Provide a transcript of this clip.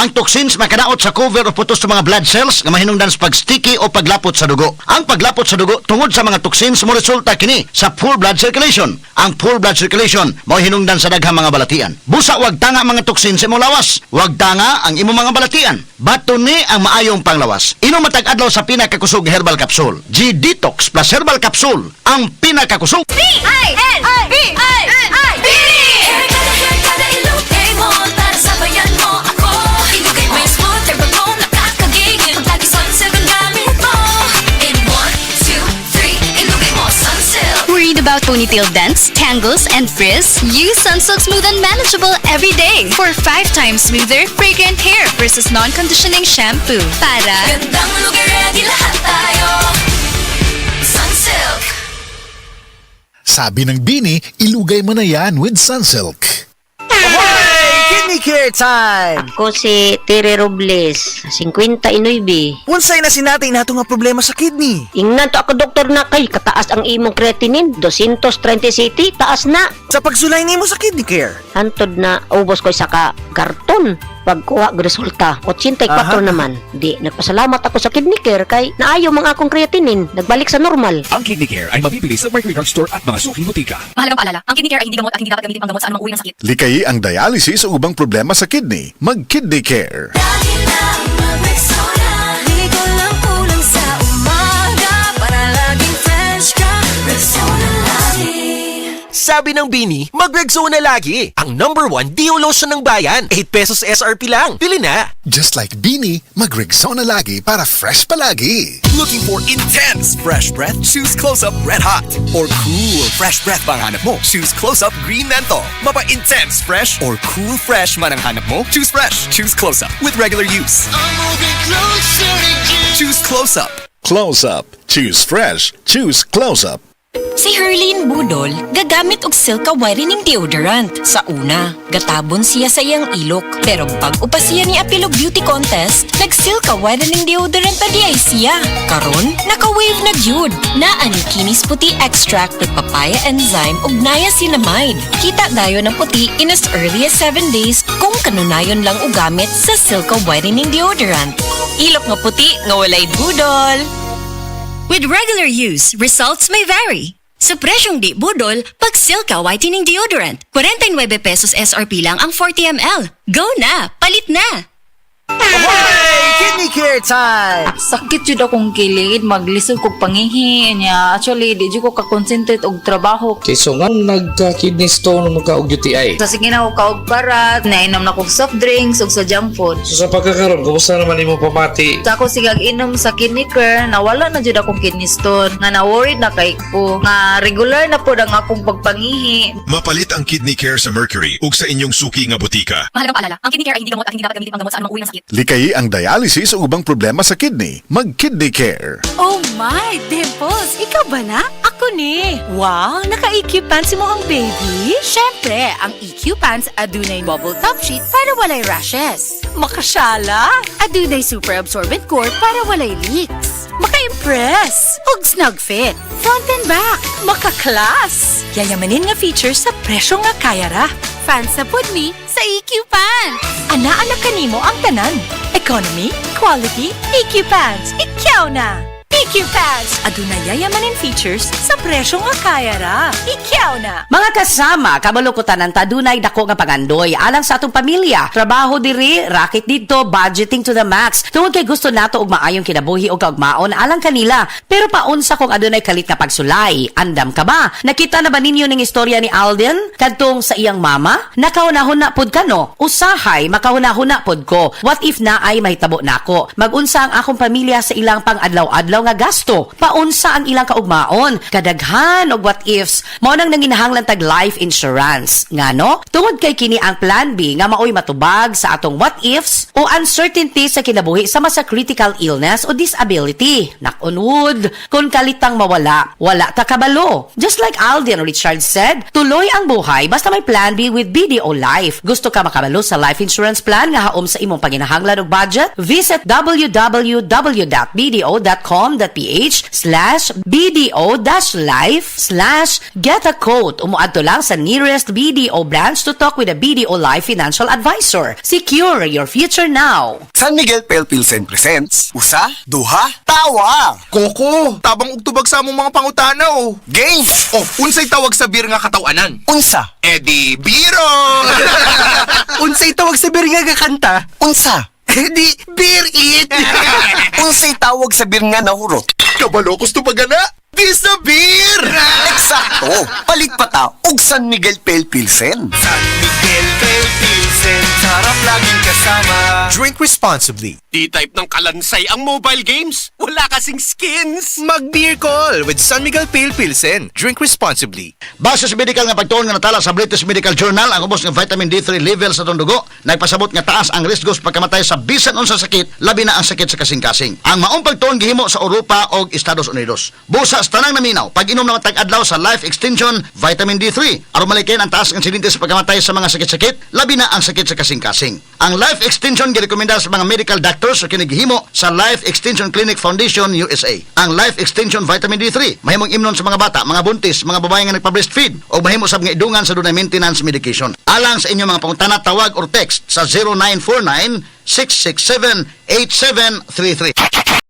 Ang toxins makadaot sa cover o putos sa mga blood cells nga mahinungdan sa pagsticky o paglapot sa dugo. Ang paglapot sa dugo tungod sa mga toxins mo resulta kini sa poor blood circulation. Ang poor blood circulation mao hinungdan sa daghang mga balatian. Busa wag tanga mga toxins sa imong lawas. Wag tanga ang imong mga balatian. Bato ni ang maayong panglawas. Inom matag adlaw sa pinakakusog herbal capsule. G-Detox plus herbal capsule ang pinakakusog. B-I-N-B-I-N-I-B! Hair kada ilugay mo para sa bayan mo ako. Ilugay mo yung smooth, herbal mo nakakagigil. Pag lagi Sunsilk ang gamit mo. In 1, 2, 3, ilugay mo Sunsilk. Worried about ponytail dents, tangles, and frizz? Use Sunsilk Smooth and Manageable every day for 5 times smoother, fragrant hair versus non-conditioning shampoo. Para Gandang lugar, ready lahat tayo. Sunsilk. Sabi ng Bini, ilugay mo na yan with Sunsilk. Kidney care time! Ako si Tere Robles, 59. Unsay na sinatay nato nga problema sa kidney? Ingnan to ako doktor na kay kataas ang imong creatinine, 230 cc, taas na. Sa pagsulay nimo sa kidney care. Hantod na ubos ko sa karton. Pagkuha og resulta, 84 Aha. naman. Di, nagpasalamat ako sa kidney care kay naayo mga akong creatinine, nagbalik sa normal. Ang Kidney Care ay mabibili sa Mercury Drug Store at mga suking butika. Mahalagang paalala, ang kidney care ay hindi gamot at hindi dapat gamitin pang gamot sa anumang uri ng sakit. Likayi ang dialysis o ubang problema sa kidney. Mag-Kidney Care. Lagi lang mag-Rexona. Ligo lang kulang sa umaga para laging fresh ka. Rexona lagi. Sabi ng Bini, mag-Rexona lagi. Ang #1 Dio lotion ng bayan. 8 pesos SRP lang. Bili na! Just like Bini, mag-Rexona lagi para fresh palagi. Looking for intense fresh breath? Choose Close-Up Red Hot. Or cool fresh breath ba ang hanap mo? Choose Close-Up Green Menthol. Mapa-intense fresh or cool fresh man ang hanap mo? Choose fresh. Choose Close-Up with regular use. Choose Close-Up. Close-Up. Choose fresh. Choose Close-Up. Si Herlene Budol, gagamit og Silka whitening deodorant. Sa una, gatabon siya sa iyang ilok. Pero pag upa siya ni Apilog Beauty Contest, nag-Silka whitening deodorant pa di ay siya. Karon, naka-wave na gyud. Naa ni kinis puti extract with papaya enzyme ug niacinamide. Kita dayon ang puti in as early as 7 days kung kanunayon lang og gamit sa Silka whitening deodorant. Ilok nga puti nga walay budol. with regular use, results may vary. Sa presyong di budol, pag Silka Whitening Deodorant, 49 pesos SRP lang ang 40 ml. Go na! Palit na! Kidney care time! Sakit jud akong kilid, maglisod kog pangihi niya. Actually, di jud ko ka-concentrate og trabaho. Okay, so nga nagka-kidney stone magka og UTI. Sa sige na ko kaog parat, nainom na kog soft drinks ug sa junk food. So sa pagkakaroon, kumusta naman imo pamati? Sa ako sigag inom sa kidney care, nawala na jud akong kidney stone. Nga na-worried na kay ko. Nga regular na pod ang akong pagpangihi. Mapalit ang Kidney Care sa Mercury ug sa inyong suki nga butika. Mahalagang paalala, ang kidney care ay hindi gamot at hindi dapat gamitin pang gamot sa anumang uri ng sakit. Likayi ang dialysis o ubang problema sa kidney. Mag-Kidney Care. Oh my, Dimples! Ikaw ba na? Ako ni. Wow, naka-EQ pants mo ang baby? Syempre, ang EQ pants adunay bubble top sheet para walay rashes. Makasyala, adunay super absorbent core para walay leaks. Maka-impress, ug snug fit, front and back, maka-class. Yayamanin nga features sa presyo nga kaya ra. Fans sa pod me sa EQ pants. Ana-ana kanimo ang tanan. Economy, quality, EQ pants. Ikaw na! EQ Pants! Aduna yayamanin features sa presyo nga kaya ra. Ikaw na! Mga kasama, kabalukutan ng tadunay dako nga pagandoy alang sa atong pamilya. Trabaho diri, racket dito, budgeting to the max. Tungod kay gusto nato og maayong kinabuhi og kaugmaon alang kanila. Pero paunsa kung adunay kalit na pagsulay. Andam ka ba? Nakita na ba ninyo ning istorya ni Alden kadtong sa iyang mama? Nakahuna-huna pod ka no? Usahay makahuna-huna pod ko. What if na ay mahitabo nako? Magunsa ang akong pamilya sa ilang pang-adlaw-adlaw nga gasto. Paunsa ang ilang kaugmaon, kadaghan og what ifs. Mao nang nanginahanglan tag life insurance. Ngano? Tungod kay kini ang plan B nga maoy matubag sa atong what ifs o uncertainty sa kinabuhi sama sa critical illness o disability. Knock on wood, kung kalitang mawala, wala ta kabalo. Just like Alden Richard said, tuloy ang buhay basta may plan B with BDO Life. Gusto ka makabalo sa life insurance plan nga haom sa imong panginahanglan og budget? Visit www.bdo.com bdo.ph/bdo-life/get a quote. Umuadto lang sa nearest BDO branch to talk with a BDO Life Financial Advisor. Secure your future now. San Miguel Pale Pilsen presents Usa, Duha, Tawa. Koko, tabang ugtubag sa among mga pangutanaw. Game. Oh, unsay tawag sa beer nga katawanan? Unsa. Edi biro. Unsay tawag sa beer nga kakanta? Unsa. Edi beer it. Unsay tawag sa beer nga nahurot? Kabalokos to pagana. Disappear! Eksakto. Palit pa ta og San Miguel Pale Pilsen. San Miguel Pale Pilsen, sarap laging kasama. Drink responsibly. Di-type ng kalansay ang mobile games. Wala kasing skins. Mag-beer call with San Miguel Pale Pilsen. Drink responsibly. Base sa medical nga pagtuon nga natala sa British Medical Journal, ang ubos ng vitamin D3 level sa dugo nagpasabot nga taas ang risko sa pagkamatay sa bisan unsa sakit, labi na ang sakit sa kasing-kasing. Ang maong pagtuon gihimo sa Europa o Estados Unidos. Busa sa tanang naminaw, pag-inom na matag-adlaw sa Life Extension Vitamin D3 aron malikin ang taas ng insidente sa pagkamatay sa mga sakit-sakit, labi na ang sakit sa kasing-kasing. Ang Life Extension girekomenda sa mga medical doctors o kinigihimo sa Life Extension Clinic Foundation USA. Ang Life Extension Vitamin D3 mahimong imnon sa mga bata, mga buntis, mga babae nga nagpa-breastfeed o mahimo sa mga idungan sa dunay maintenance medication. Alang sa inyong mga pangutana, tawag or text sa 0949 667 8733.